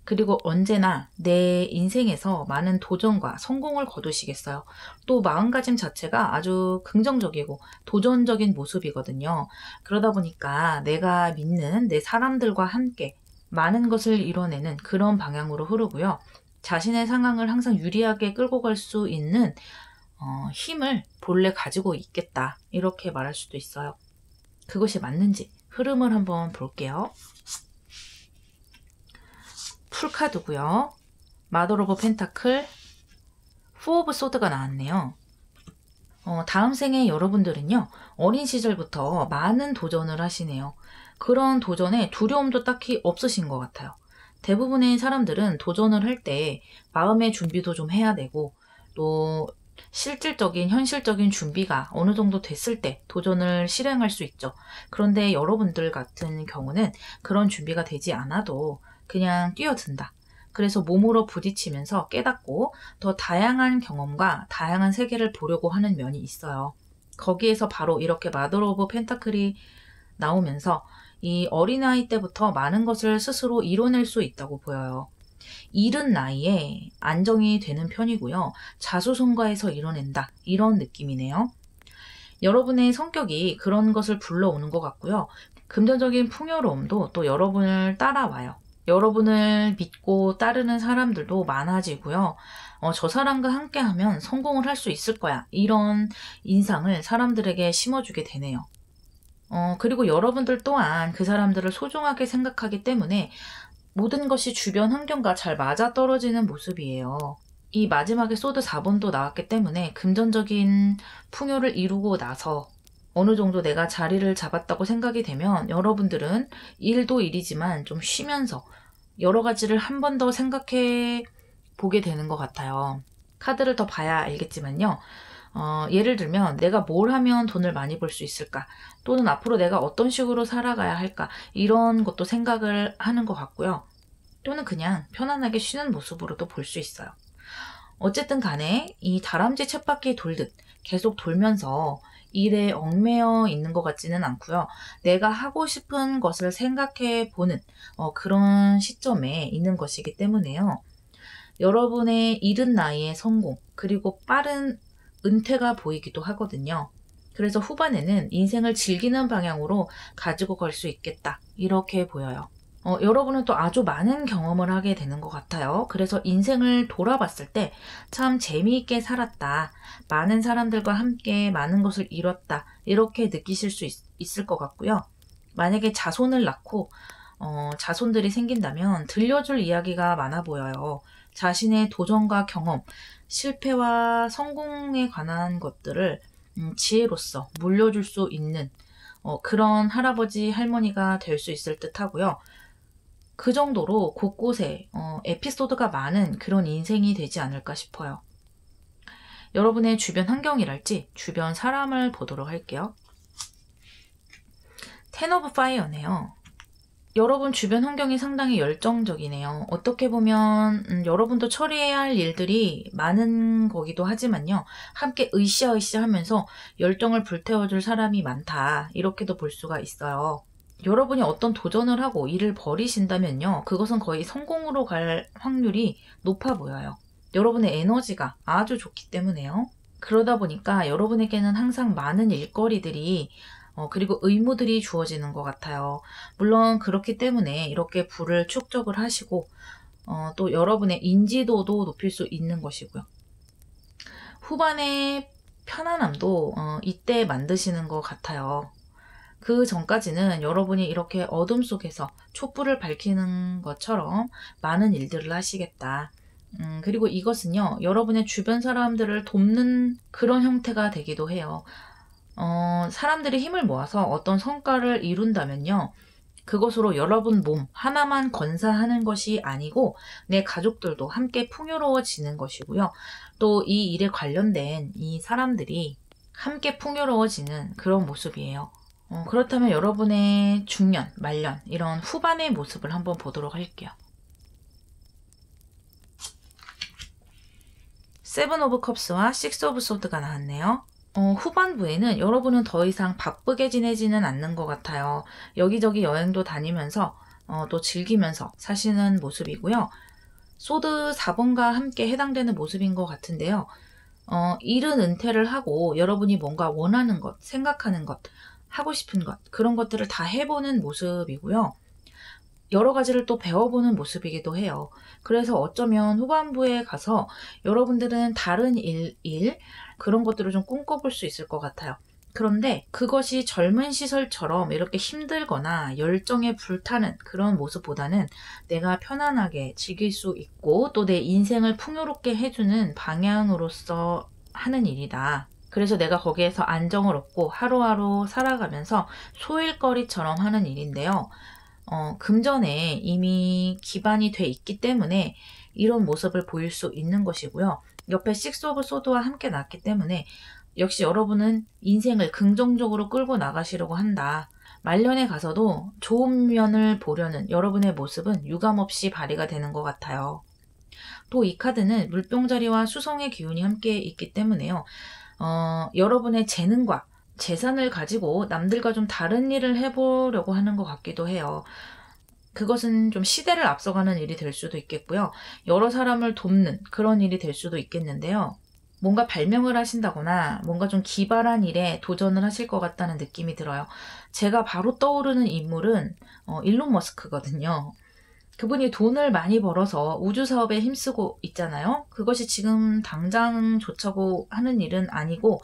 그리고 언제나 내 인생에서 많은 도전과 성공을 거두시겠어요. 또 마음가짐 자체가 아주 긍정적이고 도전적인 모습이거든요. 그러다 보니까 내가 믿는 내 사람들과 함께 많은 것을 이뤄내는 그런 방향으로 흐르고요. 자신의 상황을 항상 유리하게 끌고 갈 수 있는 힘을 본래 가지고 있겠다. 이렇게 말할 수도 있어요. 그것이 맞는지 흐름을 한번 볼게요. 풀카드고요. 마더 오브 펜타클, 포 오브 소드가 나왔네요. 다음 생에 여러분들은요. 어린 시절부터 많은 도전을 하시네요. 그런 도전에 두려움도 딱히 없으신 것 같아요. 대부분의 사람들은 도전을 할 때 마음의 준비도 좀 해야 되고 또 실질적인 현실적인 준비가 어느 정도 됐을 때 도전을 실행할 수 있죠. 그런데 여러분들 같은 경우는 그런 준비가 되지 않아도 그냥 뛰어든다. 그래서 몸으로 부딪히면서 깨닫고 더 다양한 경험과 다양한 세계를 보려고 하는 면이 있어요. 거기에서 바로 이렇게 마더 오브 펜타클이 나오면서 이 어린아이 때부터 많은 것을 스스로 이뤄낼 수 있다고 보여요. 이른 나이에 안정이 되는 편이고요. 자수성가해서 이뤄낸다. 이런 느낌이네요. 여러분의 성격이 그런 것을 불러오는 것 같고요. 금전적인 풍요로움도 또 여러분을 따라와요. 여러분을 믿고 따르는 사람들도 많아지고요. 저 사람과 함께하면 성공을 할 수 있을 거야. 이런 인상을 사람들에게 심어주게 되네요. 그리고 여러분들 또한 그 사람들을 소중하게 생각하기 때문에 모든 것이 주변 환경과 잘 맞아떨어지는 모습이에요. 이 마지막에 소드 4번도 나왔기 때문에 금전적인 풍요를 이루고 나서 어느 정도 내가 자리를 잡았다고 생각이 되면 여러분들은 일도 일이지만 좀 쉬면서 여러 가지를 한 번 더 생각해 보게 되는 것 같아요. 카드를 더 봐야 알겠지만요. 예를 들면 내가 뭘 하면 돈을 많이 벌 수 있을까? 또는 앞으로 내가 어떤 식으로 살아가야 할까? 이런 것도 생각을 하는 것 같고요. 또는 그냥 편안하게 쉬는 모습으로도 볼 수 있어요. 어쨌든 간에 이 다람쥐 쳇바퀴 돌듯 계속 돌면서 일에 얽매여 있는 것 같지는 않고요. 내가 하고 싶은 것을 생각해 보는 그런 시점에 있는 것이기 때문에요. 여러분의 이른 나이의 성공 그리고 빠른 은퇴가 보이기도 하거든요. 그래서 후반에는 인생을 즐기는 방향으로 가지고 갈 수 있겠다. 이렇게 보여요. 여러분은 또 아주 많은 경험을 하게 되는 것 같아요. 그래서 인생을 돌아봤을 때 참 재미있게 살았다. 많은 사람들과 함께 많은 것을 이뤘다. 이렇게 느끼실 수 있을 것 같고요. 만약에 자손을 낳고 자손들이 생긴다면 들려줄 이야기가 많아 보여요. 자신의 도전과 경험, 실패와 성공에 관한 것들을 지혜로서 물려줄 수 있는 그런 할아버지, 할머니가 될 수 있을 듯 하고요. 그 정도로 곳곳에 에피소드가 많은 그런 인생이 되지 않을까 싶어요. 여러분의 주변 환경이랄지 주변 사람을 보도록 할게요. 텐 오브 파이어네요. 여러분 주변 환경이 상당히 열정적이네요. 어떻게 보면 여러분도 처리해야 할 일들이 많은 거기도 하지만요. 함께 으쌰으쌰 하면서 열정을 불태워줄 사람이 많다. 이렇게도 볼 수가 있어요. 여러분이 어떤 도전을 하고 일을 벌이신다면요. 그것은 거의 성공으로 갈 확률이 높아 보여요. 여러분의 에너지가 아주 좋기 때문에요. 그러다 보니까 여러분에게는 항상 많은 일거리들이 그리고 의무들이 주어지는 것 같아요. 물론 그렇기 때문에 이렇게 부를 축적을 하시고 또 여러분의 인지도도 높일 수 있는 것이고요. 후반의 편안함도 이때 만드시는 것 같아요. 그 전까지는 여러분이 이렇게 어둠 속에서 촛불을 밝히는 것처럼 많은 일들을 하시겠다. 그리고 이것은요, 여러분의 주변 사람들을 돕는 그런 형태가 되기도 해요. 사람들이 힘을 모아서 어떤 성과를 이룬다면요, 그것으로 여러분 몸 하나만 건사하는 것이 아니고 내 가족들도 함께 풍요로워지는 것이고요. 또 이 일에 관련된 이 사람들이 함께 풍요로워지는 그런 모습이에요. 그렇다면 여러분의 중년, 말년 이런 후반의 모습을 한번 보도록 할게요. 세븐 오브 컵스와 식스 오브 소드가 나왔네요. 후반부에는 여러분은 더 이상 바쁘게 지내지는 않는 것 같아요. 여기저기 여행도 다니면서 또 즐기면서 사시는 모습이고요. 소드 4번과 함께 해당되는 모습인 것 같은데요. 일은 은퇴를 하고 여러분이 뭔가 원하는 것, 생각하는 것, 하고 싶은 것, 그런 것들을 다 해보는 모습이고요. 여러 가지를 또 배워보는 모습이기도 해요. 그래서 어쩌면 후반부에 가서 여러분들은 다른 일, 그런 것들을 좀 꿈꿔볼 수 있을 것 같아요. 그런데 그것이 젊은 시절처럼 이렇게 힘들거나 열정에 불타는 그런 모습보다는 내가 편안하게 즐길 수 있고 또 내 인생을 풍요롭게 해주는 방향으로서 하는 일이다. 그래서 내가 거기에서 안정을 얻고 하루하루 살아가면서 소일거리처럼 하는 일인데요. 금전에 이미 기반이 돼 있기 때문에 이런 모습을 보일 수 있는 것이고요. 옆에 식스 오브 소드와 함께 났기 때문에 역시 여러분은 인생을 긍정적으로 끌고 나가시려고 한다. 말년에 가서도 좋은 면을 보려는 여러분의 모습은 유감없이 발휘가 되는 것 같아요. 또 이 카드는 물병자리와 수성의 기운이 함께 있기 때문에요. 여러분의 재능과 재산을 가지고 남들과 좀 다른 일을 해보려고 하는 것 같기도 해요. 그것은 좀 시대를 앞서가는 일이 될 수도 있겠고요. 여러 사람을 돕는 그런 일이 될 수도 있겠는데요. 뭔가 발명을 하신다거나 뭔가 좀 기발한 일에 도전을 하실 것 같다는 느낌이 들어요. 제가 바로 떠오르는 인물은 일론 머스크거든요. 그분이 돈을 많이 벌어서 우주 사업에 힘쓰고 있잖아요. 그것이 지금 당장 좋다고 하는 일은 아니고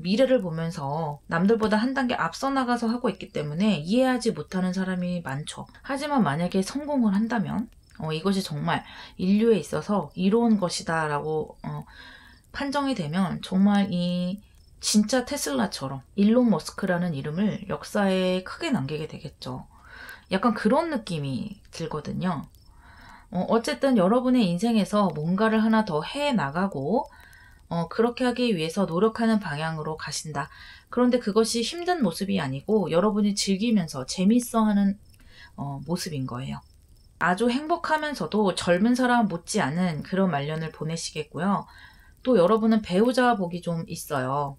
미래를 보면서 남들보다 한 단계 앞서 나가서 하고 있기 때문에 이해하지 못하는 사람이 많죠. 하지만 만약에 성공을 한다면 이것이 정말 인류에 있어서 이로운 것이다 라고 판정이 되면 정말 이 진짜 테슬라처럼 일론 머스크라는 이름을 역사에 크게 남기게 되겠죠. 약간 그런 느낌이 들거든요. 어쨌든 여러분의 인생에서 뭔가를 하나 더 해나가고 그렇게 하기 위해서 노력하는 방향으로 가신다. 그런데 그것이 힘든 모습이 아니고 여러분이 즐기면서 재밌어하는 모습인 거예요. 아주 행복하면서도 젊은 사람 못지않은 그런 말년을 보내시겠고요. 또 여러분은 배우자 복이 좀 있어요.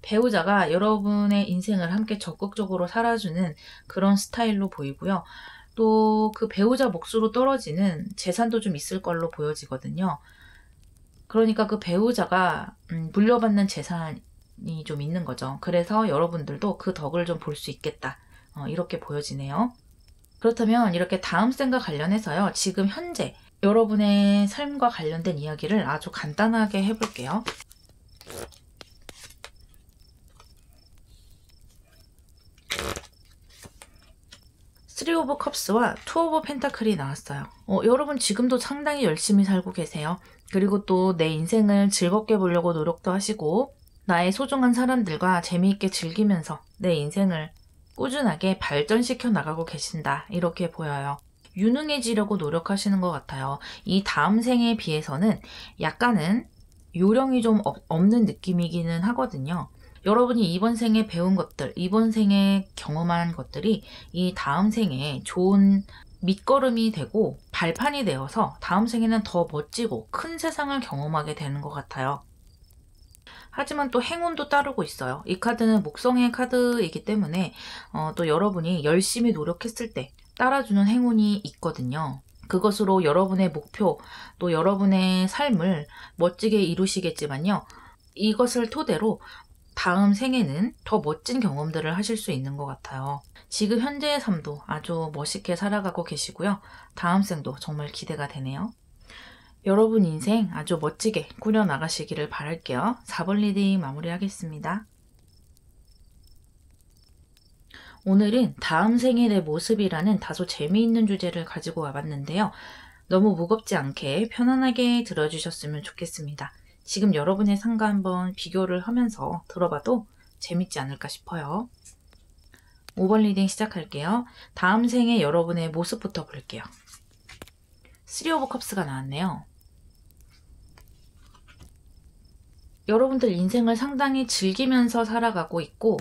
배우자가 여러분의 인생을 함께 적극적으로 살아주는 그런 스타일로 보이고요. 또 그 배우자 몫으로 떨어지는 재산도 좀 있을 걸로 보여지거든요. 그러니까 그 배우자가 물려받는 재산이 좀 있는 거죠. 그래서 여러분들도 그 덕을 좀 볼 수 있겠다. 이렇게 보여지네요. 그렇다면 이렇게 다음 생과 관련해서요. 지금 현재 여러분의 삶과 관련된 이야기를 아주 간단하게 해볼게요. 쓰리 오브 컵스와 투 오브 펜타클이 나왔어요. 여러분 지금도 상당히 열심히 살고 계세요. 그리고 또 내 인생을 즐겁게 보려고 노력도 하시고 나의 소중한 사람들과 재미있게 즐기면서 내 인생을 꾸준하게 발전시켜 나가고 계신다. 이렇게 보여요. 유능해지려고 노력하시는 것 같아요. 이 다음 생에 비해서는 약간은 요령이 좀 없는 느낌이기는 하거든요. 여러분이 이번 생에 배운 것들, 이번 생에 경험한 것들이 이 다음 생에 좋은 밑거름이 되고 발판이 되어서 다음 생에는 더 멋지고 큰 세상을 경험하게 되는 것 같아요. 하지만 또 행운도 따르고 있어요. 이 카드는 목성의 카드이기 때문에 또 여러분이 열심히 노력했을 때 따라주는 행운이 있거든요. 그것으로 여러분의 목표, 또 여러분의 삶을 멋지게 이루시겠지만요. 이것을 토대로 다음 생에는 더 멋진 경험들을 하실 수 있는 것 같아요. 지금 현재의 삶도 아주 멋있게 살아가고 계시고요. 다음 생도 정말 기대가 되네요. 여러분 인생 아주 멋지게 꾸려나가시기를 바랄게요. 4번 리딩 마무리하겠습니다. 오늘은 다음 생에 내 모습이라는 다소 재미있는 주제를 가지고 와봤는데요. 너무 무겁지 않게 편안하게 들어주셨으면 좋겠습니다. 지금 여러분의 삶과 한번 비교를 하면서 들어봐도 재밌지 않을까 싶어요. 5번 리딩 시작할게요. 다음 생에 여러분의 모습부터 볼게요. 3 오브 컵스가 나왔네요. 여러분들 인생을 상당히 즐기면서 살아가고 있고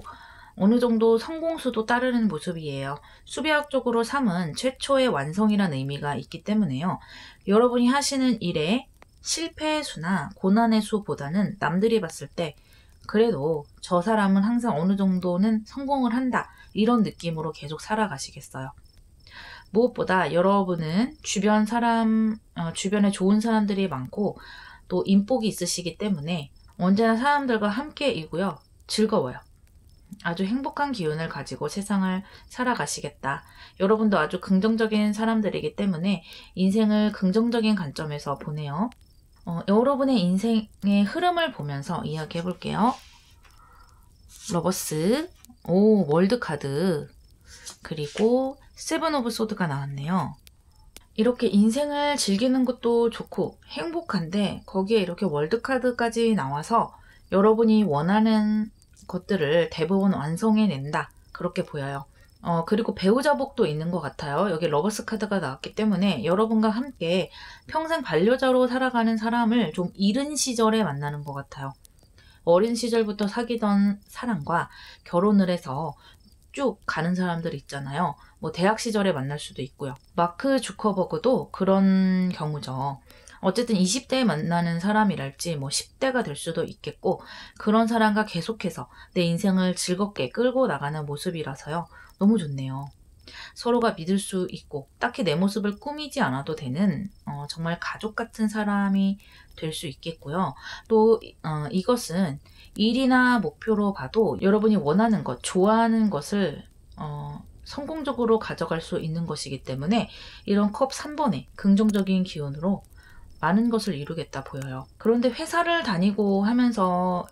어느 정도 성공수도 따르는 모습이에요. 수비학적으로 3은 최초의 완성이라는 의미가 있기 때문에요. 여러분이 하시는 일에 실패의 수나 고난의 수보다는 남들이 봤을 때 그래도 저 사람은 항상 어느 정도는 성공을 한다, 이런 느낌으로 계속 살아가시겠어요. 무엇보다 여러분은 주변에 좋은 사람들이 많고 또 인복이 있으시기 때문에 언제나 사람들과 함께이고요. 즐거워요. 아주 행복한 기운을 가지고 세상을 살아가시겠다. 여러분도 아주 긍정적인 사람들이기 때문에 인생을 긍정적인 관점에서 보네요. 여러분의 인생의 흐름을 보면서 이야기해 볼게요. 러버스, 월드카드, 그리고 세븐 오브 소드가 나왔네요. 이렇게 인생을 즐기는 것도 좋고 행복한데 거기에 이렇게 월드카드까지 나와서 여러분이 원하는 것들을 대부분 완성해낸다, 그렇게 보여요. 그리고 배우자복도 있는 것 같아요. 여기 러버스 카드가 나왔기 때문에 여러분과 함께 평생 반려자로 살아가는 사람을 좀 이른 시절에 만나는 것 같아요. 어린 시절부터 사귀던 사람과 결혼을 해서 쭉 가는 사람들 있잖아요. 뭐 대학 시절에 만날 수도 있고요. 마크 주커버그도 그런 경우죠. 어쨌든 20대에 만나는 사람이랄지 뭐 10대가 될 수도 있겠고, 그런 사람과 계속해서 내 인생을 즐겁게 끌고 나가는 모습이라서요. 너무 좋네요. 서로가 믿을 수 있고 딱히 내 모습을 꾸미지 않아도 되는 정말 가족 같은 사람이 될 수 있겠고요. 또 이것은 일이나 목표로 봐도 여러분이 원하는 것, 좋아하는 것을 성공적으로 가져갈 수 있는 것이기 때문에 이런 컵 3번의 긍정적인 기운으로 많은 것을 이루겠다 보여요. 그런데 회사를 다니고 하면서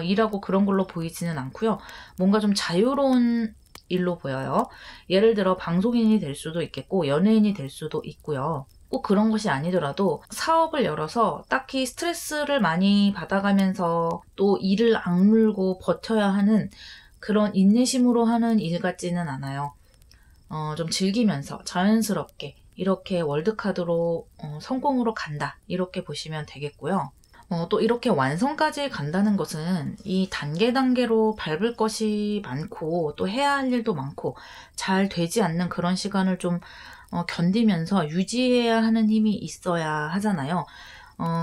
일하고 그런 걸로 보이지는 않고요. 뭔가 좀 자유로운 일로 보여요. 예를 들어 방송인이 될 수도 있겠고 연예인이 될 수도 있고요. 꼭 그런 것이 아니더라도 사업을 열어서 딱히 스트레스를 많이 받아가면서 또 일을 악물고 버텨야 하는 그런 인내심으로 하는 일 같지는 않아요. 좀 즐기면서 자연스럽게 이렇게 월드카드로 성공으로 간다, 이렇게 보시면 되겠고요. 또 이렇게 완성까지 간다는 것은 이 단계로 밟을 것이 많고 또 해야 할 일도 많고 잘 되지 않는 그런 시간을 좀 견디면서 유지해야 하는 힘이 있어야 하잖아요.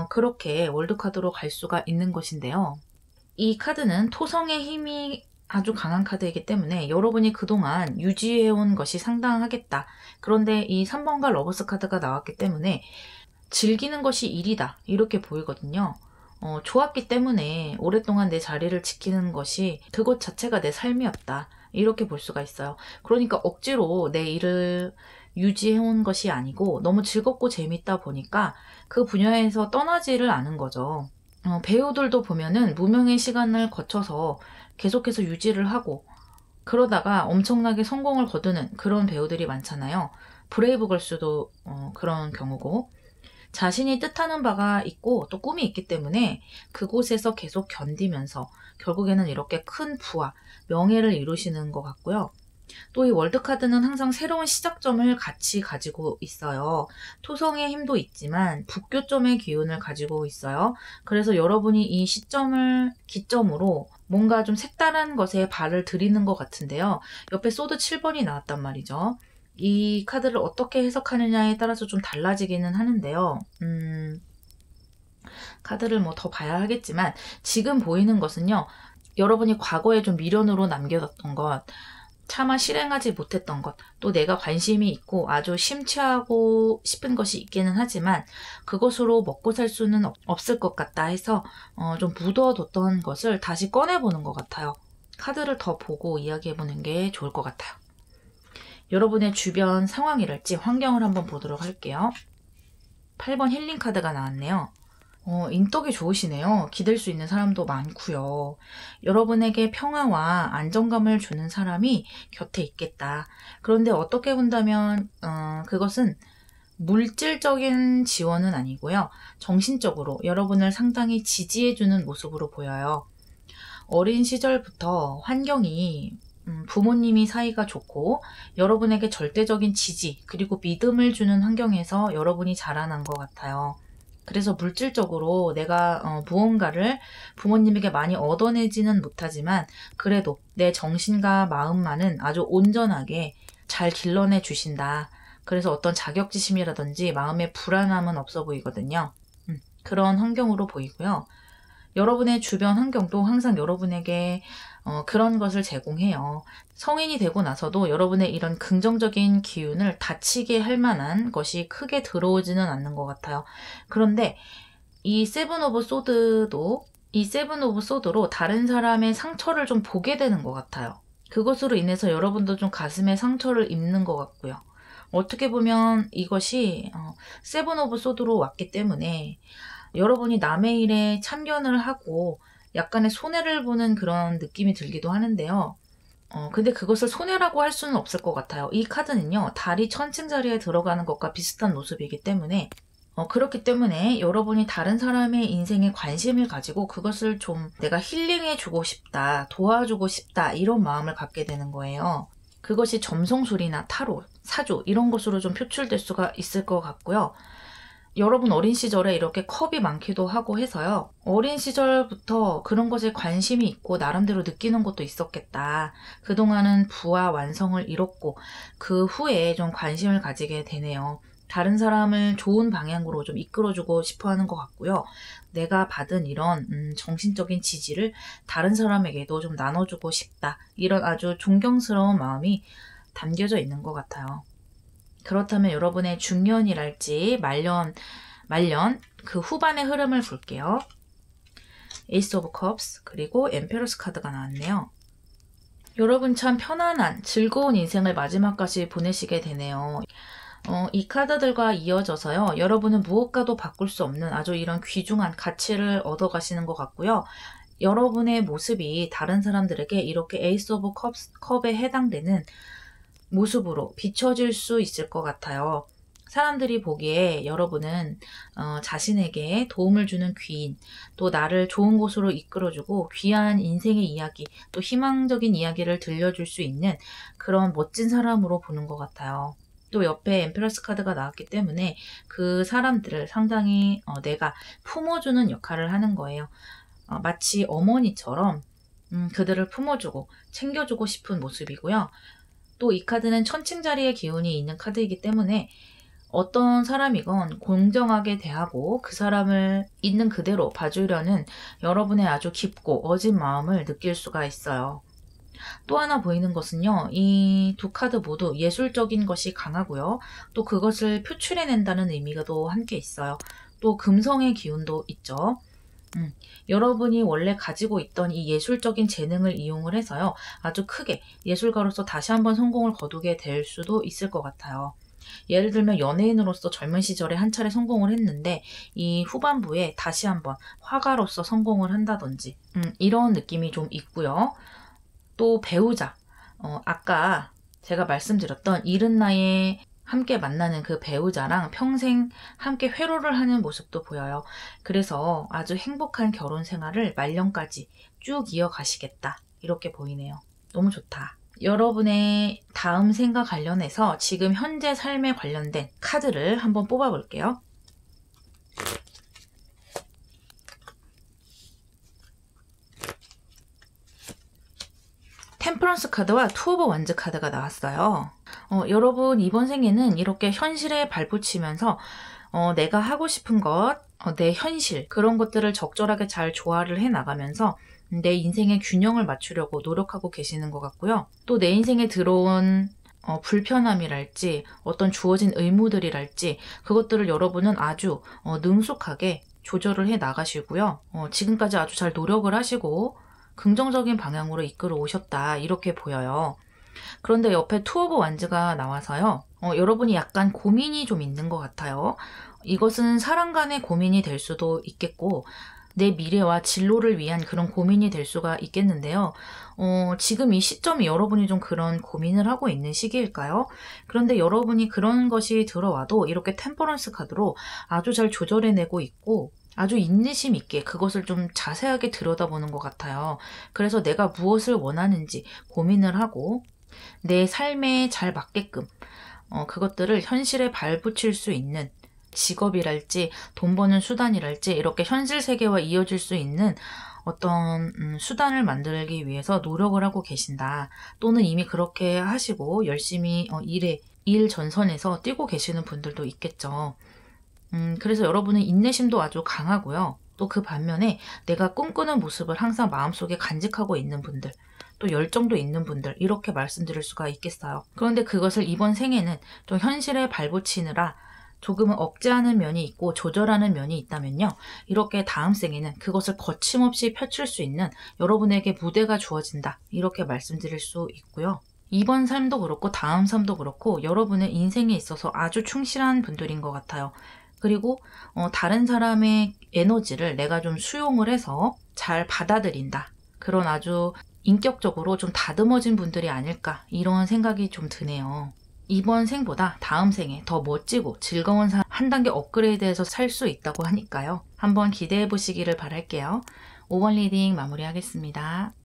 그렇게 월드카드로 갈 수가 있는 것인데요. 이 카드는 토성의 힘이 아주 강한 카드이기 때문에 여러분이 그동안 유지해온 것이 상당하겠다. 그런데 이 3번과 러버스 카드가 나왔기 때문에 즐기는 것이 일이다, 이렇게 보이거든요. 좋았기 때문에 오랫동안 내 자리를 지키는 것이 그것 자체가 내 삶이었다, 이렇게 볼 수가 있어요. 그러니까 억지로 내 일을 유지해온 것이 아니고 너무 즐겁고 재밌다 보니까 그 분야에서 떠나지를 않은 거죠. 배우들도 보면은 무명의 시간을 거쳐서 계속해서 유지를 하고 그러다가 엄청나게 성공을 거두는 그런 배우들이 많잖아요. 브레이브걸스도 그런 경우고, 자신이 뜻하는 바가 있고 또 꿈이 있기 때문에 그곳에서 계속 견디면서 결국에는 이렇게 큰 부와 명예를 이루시는 것 같고요. 또 이 월드카드는 항상 새로운 시작점을 같이 가지고 있어요. 토성의 힘도 있지만 북교점의 기운을 가지고 있어요. 그래서 여러분이 이 시점을 기점으로 뭔가 좀 색다른 것에 발을 들이는 것 같은데요. 옆에 소드 7번이 나왔단 말이죠. 이 카드를 어떻게 해석하느냐에 따라서 좀 달라지기는 하는데요. 카드를 뭐 더 봐야 하겠지만 지금 보이는 것은요. 여러분이 과거에 좀 미련으로 남겨뒀던 것, 차마 실행하지 못했던 것, 또 내가 관심이 있고 아주 심취하고 싶은 것이 있기는 하지만 그것으로 먹고 살 수는 없을 것 같다 해서 좀 묻어뒀던 것을 다시 꺼내보는 것 같아요. 카드를 더 보고 이야기해보는 게 좋을 것 같아요. 여러분의 주변 상황이랄지 환경을 한번 보도록 할게요. 8번 힐링 카드가 나왔네요. 인덕이 좋으시네요. 기댈 수 있는 사람도 많고요. 여러분에게 평화와 안정감을 주는 사람이 곁에 있겠다. 그런데 어떻게 본다면 그것은 물질적인 지원은 아니고요. 정신적으로 여러분을 상당히 지지해주는 모습으로 보여요. 어린 시절부터 환경이 부모님이 사이가 좋고 여러분에게 절대적인 지지 그리고 믿음을 주는 환경에서 여러분이 자라난 것 같아요. 그래서 물질적으로 내가 무언가를 부모님에게 많이 얻어내지는 못하지만 그래도 내 정신과 마음만은 아주 온전하게 잘 길러내 주신다. 그래서 어떤 자격지심이라든지 마음의 불안함은 없어 보이거든요. 그런 환경으로 보이고요. 여러분의 주변 환경도 항상 여러분에게 그런 것을 제공해요. 성인이 되고 나서도 여러분의 이런 긍정적인 기운을 다치게 할 만한 것이 크게 들어오지는 않는 것 같아요. 그런데 이 세븐 오브 소드로 다른 사람의 상처를 좀 보게 되는 것 같아요. 그것으로 인해서 여러분도 좀 가슴에 상처를 입는 것 같고요. 어떻게 보면 이것이 세븐 오브 소드로 왔기 때문에 여러분이 남의 일에 참견을 하고 약간의 손해를 보는 그런 느낌이 들기도 하는데요. 근데 그것을 손해라고 할 수는 없을 것 같아요. 이 카드는요, 달이 천칭자리에 들어가는 것과 비슷한 모습이기 때문에 그렇기 때문에 여러분이 다른 사람의 인생에 관심을 가지고 그것을 좀 내가 힐링해주고 싶다, 도와주고 싶다 이런 마음을 갖게 되는 거예요. 그것이 점성술이나 타로, 사주 이런 것으로 좀 표출될 수가 있을 것 같고요. 여러분 어린 시절에 이렇게 컵이 많기도 하고 해서요. 어린 시절부터 그런 것에 관심이 있고 나름대로 느끼는 것도 있었겠다. 그동안은 부와 완성을 이뤘고 그 후에 좀 관심을 가지게 되네요. 다른 사람을 좋은 방향으로 좀 이끌어주고 싶어 하는 것 같고요. 내가 받은 이런 정신적인 지지를 다른 사람에게도 좀 나눠주고 싶다. 이런 아주 존경스러운 마음이 담겨져 있는 것 같아요. 그렇다면 여러분의 중년이랄지 말년 그 후반의 흐름을 볼게요. 에이스 오브 컵스 그리고 엠페러스 카드가 나왔네요. 여러분 참 편안한 즐거운 인생을 마지막까지 보내시게 되네요. 이 카드들과 이어져서요. 여러분은 무엇과도 바꿀 수 없는 아주 이런 귀중한 가치를 얻어가시는 것 같고요. 여러분의 모습이 다른 사람들에게 이렇게 에이스 오브 컵에 해당되는 모습으로 비춰질 수 있을 것 같아요. 사람들이 보기에 여러분은 자신에게 도움을 주는 귀인, 또 나를 좋은 곳으로 이끌어주고 귀한 인생의 이야기, 또 희망적인 이야기를 들려줄 수 있는 그런 멋진 사람으로 보는 것 같아요. 또 옆에 엠페러스 카드가 나왔기 때문에 그 사람들을 상당히 내가 품어주는 역할을 하는 거예요. 마치 어머니처럼 그들을 품어주고 챙겨주고 싶은 모습이고요. 또 이 카드는 천칭자리의 기운이 있는 카드이기 때문에 어떤 사람이건 공정하게 대하고 그 사람을 있는 그대로 봐주려는 여러분의 아주 깊고 어진 마음을 느낄 수가 있어요. 또 하나 보이는 것은요. 이 두 카드 모두 예술적인 것이 강하고요. 또 그것을 표출해낸다는 의미가 또 함께 있어요. 또 금성의 기운도 있죠. 여러분이 원래 가지고 있던 이 예술적인 재능을 이용을 해서요. 아주 크게 예술가로서 다시 한번 성공을 거두게 될 수도 있을 것 같아요. 예를 들면 연예인으로서 젊은 시절에 한 차례 성공을 했는데 이 후반부에 다시 한번 화가로서 성공을 한다든지 이런 느낌이 좀 있고요. 또 배우자, 아까 제가 말씀드렸던 이른 나이에 함께 만나는 그 배우자랑 평생 함께 회로를 하는 모습도 보여요. 그래서 아주 행복한 결혼 생활을 말년까지 쭉 이어가시겠다. 이렇게 보이네요. 너무 좋다. 여러분의 다음 생과 관련해서 지금 현재 삶에 관련된 카드를 한번 뽑아볼게요. 템퍼런스 카드와 투 오브 원즈 카드가 나왔어요. 여러분 이번 생에는 이렇게 현실에 발붙이면서 내가 하고 싶은 것, 내 현실 그런 것들을 적절하게 잘 조화를 해나가면서 내 인생의 균형을 맞추려고 노력하고 계시는 것 같고요. 또 내 인생에 들어온 불편함이랄지 어떤 주어진 의무들이랄지 그것들을 여러분은 아주 능숙하게 조절을 해 나가시고요. 지금까지 아주 잘 노력을 하시고 긍정적인 방향으로 이끌어 오셨다 이렇게 보여요. 그런데 옆에 투 오브 완즈가 나와서요. 여러분이 약간 고민이 좀 있는 것 같아요. 이것은 사람 간의 고민이 될 수도 있겠고 내 미래와 진로를 위한 그런 고민이 될 수가 있겠는데요. 지금 이 시점이 여러분이 좀 그런 고민을 하고 있는 시기일까요? 그런데 여러분이 그런 것이 들어와도 이렇게 템퍼런스 카드로 아주 잘 조절해내고 있고 아주 인내심 있게 그것을 좀 자세하게 들여다보는 것 같아요. 그래서 내가 무엇을 원하는지 고민을 하고 내 삶에 잘 맞게끔 그것들을 현실에 발붙일 수 있는 직업이랄지 돈 버는 수단이랄지 이렇게 현실 세계와 이어질 수 있는 어떤 수단을 만들기 위해서 노력을 하고 계신다. 또는 이미 그렇게 하시고 열심히 일 전선에서 뛰고 계시는 분들도 있겠죠. 그래서 여러분은 인내심도 아주 강하고요. 또 그 반면에 내가 꿈꾸는 모습을 항상 마음속에 간직하고 있는 분들, 또 열정도 있는 분들, 이렇게 말씀드릴 수가 있겠어요. 그런데 그것을 이번 생에는 좀 현실에 발붙이느라 조금은 억제하는 면이 있고 조절하는 면이 있다면요. 이렇게 다음 생에는 그것을 거침없이 펼칠 수 있는 여러분에게 무대가 주어진다. 이렇게 말씀드릴 수 있고요. 이번 삶도 그렇고 다음 삶도 그렇고 여러분의 인생에 있어서 아주 충실한 분들인 것 같아요. 그리고 다른 사람의 에너지를 내가 좀 수용을 해서 잘 받아들인다. 그런 아주 인격적으로 좀 다듬어진 분들이 아닐까 이런 생각이 좀 드네요. 이번 생보다 다음 생에 더 멋지고 즐거운 삶 한 단계 업그레이드해서 살 수 있다고 하니까요. 한번 기대해 보시기를 바랄게요. 5번 리딩 마무리하겠습니다.